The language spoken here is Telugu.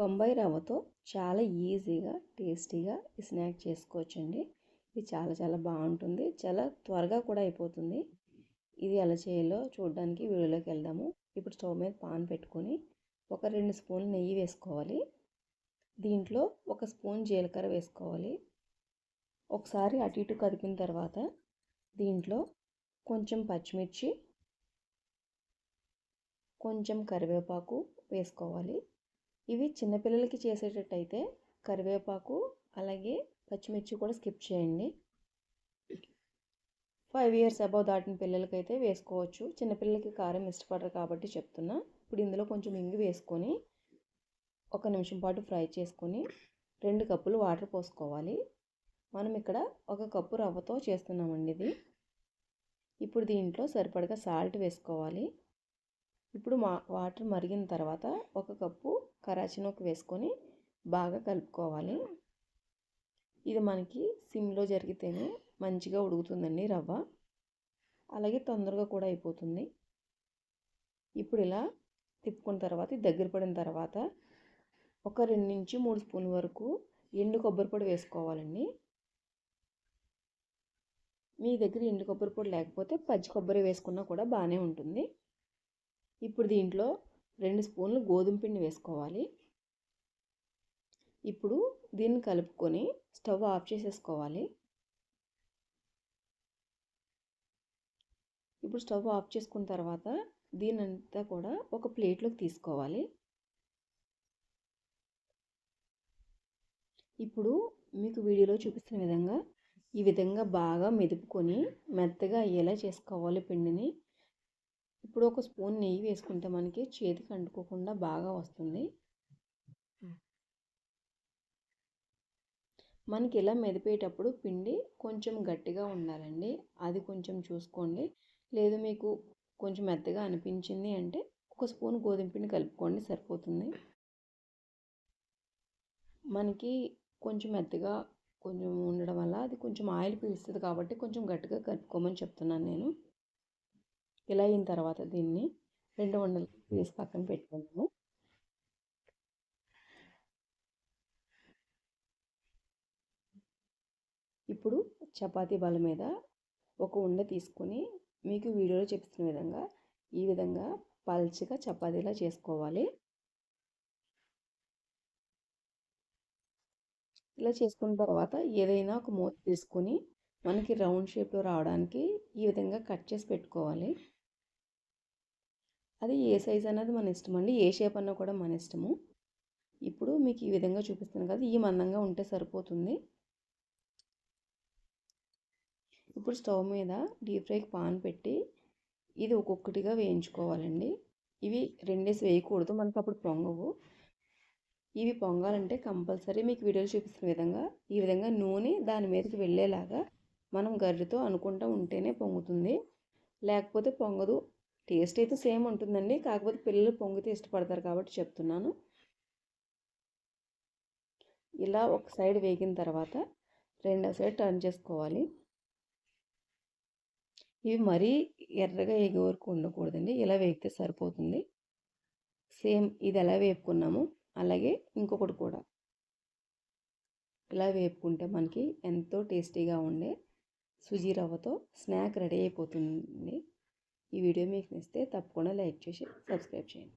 బొంబాయి రవ్వతో చాలా ఈజీగా టేస్టీగా ఈ స్నాక్ చేసుకోవచ్చండి. ఇది చాలా బాగుంటుంది. చాలా త్వరగా కూడా అయిపోతుంది. ఇది ఎలా చేయాలో చూడడానికి వీడియోలోకి వెళ్దాము. ఇప్పుడు స్టవ్ మీద పాన్ పెట్టుకొని ఒక 2 స్పూన్లు నెయ్యి వేసుకోవాలి. దీంట్లో 1 స్పూన్ జీలకర్ర వేసుకోవాలి. ఒకసారి అటు ఇటు కదిపిన తర్వాత దీంట్లో కొంచెం పచ్చిమిర్చి, కొంచెం కరివేపాకు వేసుకోవాలి. ఇవి చిన్నపిల్లలకి చేసేటట్టయితే కరివేపాకు అలాగే పచ్చిమిర్చి కూడా స్కిప్ చేయండి. 5 ఇయర్స్ అబౌవ్ దాటిన పిల్లలకైతే వేసుకోవచ్చు. చిన్నపిల్లలకి కారం ఇష్టపడరు కాబట్టి చెప్తున్నా. ఇప్పుడు ఇందులో కొంచెం ఇంగు వేసుకొని 1 నిమిషం పాటు ఫ్రై చేసుకొని 2 కప్పులు వాటర్ పోసుకోవాలి. మనం ఇక్కడ 1 కప్పు రవ్వతో చేస్తున్నామండి ఇది. ఇప్పుడు దీంట్లో సరిపడగా సాల్ట్ వేసుకోవాలి. ఇప్పుడు వాటర్ మరిగిన తర్వాత 1 కప్పు కరాచీ నూక వేసుకొని బాగా కలుపుకోవాలి. ఇది మనకి సిమ్లో జరిగితేనే మంచిగా ఉడుకుతుందండి రవ్వ. అలాగే తొందరగా కూడా అయిపోతుంది. ఇప్పుడు ఇలా తిప్పుకున్న తర్వాత దగ్గర పడిన తర్వాత ఒక 2 నుంచి 3 స్పూన్ల వరకు ఎండు కొబ్బరి పొడి వేసుకోవాలండి. మీ దగ్గర ఎండు కొబ్బరి పొడి లేకపోతే పచ్చి కొబ్బరి వేసుకున్నా కూడా బాగానే ఉంటుంది. ఇప్పుడు దీంట్లో 2 స్పూన్లు గోధుమ పిండి వేసుకోవాలి. ఇప్పుడు దీన్ని కలుపుకొని స్టవ్ ఆఫ్ చేసేసుకోవాలి. ఇప్పుడు స్టవ్ ఆఫ్ చేసుకున్న తర్వాత దీనంతా కూడా ఒక ప్లేట్లోకి తీసుకోవాలి. ఇప్పుడు మీకు వీడియోలో చూపిస్తున్న విధంగా ఈ విధంగా బాగా మెదుపుకొని మెత్తగా అయ్యేలా చేసుకోవాలి పిండిని. ఇప్పుడు 1 స్పూన్ నెయ్యి వేసుకుంటే మనకి చేతికి అంటుకోకుండా బాగా వస్తుంది. మనకి ఇలా మెదిపేటప్పుడు పిండి కొంచెం గట్టిగా ఉండాలండి. అది కొంచెం చూసుకోండి. లేదు మీకు కొంచెం మెత్తగా అనిపించింది అంటే 1 స్పూన్ గోధుమ పిండి కలుపుకోండి, సరిపోతుంది. మనకి కొంచెం మెత్తగా కొంచెం ఉండడం వల్ల అది కొంచెం ఆయిల్ పీలుస్తుంది కాబట్టి కొంచెం గట్టిగా కలుపుకోమని చెప్తున్నాను నేను. ఇలా అయిన తర్వాత దీన్ని 2 ఉండలు వేసి పక్కన పెట్టుకున్నాము. ఇప్పుడు చపాతీ బల్ల మీద ఒక ఉండ తీసుకొని మీకు వీడియోలో చూపిస్తున్న విధంగా ఈ విధంగా పల్చగా చపాతీలా చేసుకోవాలి. ఇలా చేసుకున్న తర్వాత ఏదైనా ఒక మూత తీసుకొని మనకి రౌండ్ షేప్లో రావడానికి ఈ విధంగా కట్ చేసి పెట్టుకోవాలి. అది ఏ సైజ్ అన్నది మన ఇష్టం అండి. ఏ షేప్ అన్నా కూడా మన ఇష్టము. ఇప్పుడు మీకు ఈ విధంగా చూపిస్తున్నాను కదా, ఈ మందంగా ఉంటే సరిపోతుంది. ఇప్పుడు స్టవ్ మీద డీప్ ఫ్రైకి పాన్ పెట్టి ఇది ఒక్కొక్కటిగా వేయించుకోవాలండి. ఇవి రెండేసి వేయకూడదు, మనకు అప్పుడు పొంగవు. ఇవి పొంగాలంటే కంపల్సరీ మీకు వీడియోలో చూపిస్తున్న విధంగా ఈ విధంగా నూనె దాని మీదకి వెళ్ళేలాగా మనం గరిటెతో అనుకుంటూ ఉంటేనే పొంగుతుంది, లేకపోతే పొంగదు. టేస్ట్ అయితే సేమ్ ఉంటుందండి, కాకపోతే పిల్లలు పొంగితే ఇష్టపడతారు కాబట్టి చెప్తున్నాను. ఇలా ఒక సైడ్ వేగిన తర్వాత రెండో సైడ్ టర్న్ చేసుకోవాలి. ఇవి మరీ ఎర్రగా వేగే వరకు ఉండకూడదండి, ఇలా వేగితే సరిపోతుంది. సేమ్ ఇది ఎలా వేపుకున్నాము అలాగే ఇంకొకటి కూడా ఇలా వేపుకుంటే మనకి ఎంతో టేస్టీగా ఉండే సుజీ రవ్వతో స్నాక్ రెడీ అయిపోతుంది. ఈ వీడియో మీకు నచ్చితే తప్పకుండా లైక్ చేసి సబ్స్క్రైబ్ చేయండి.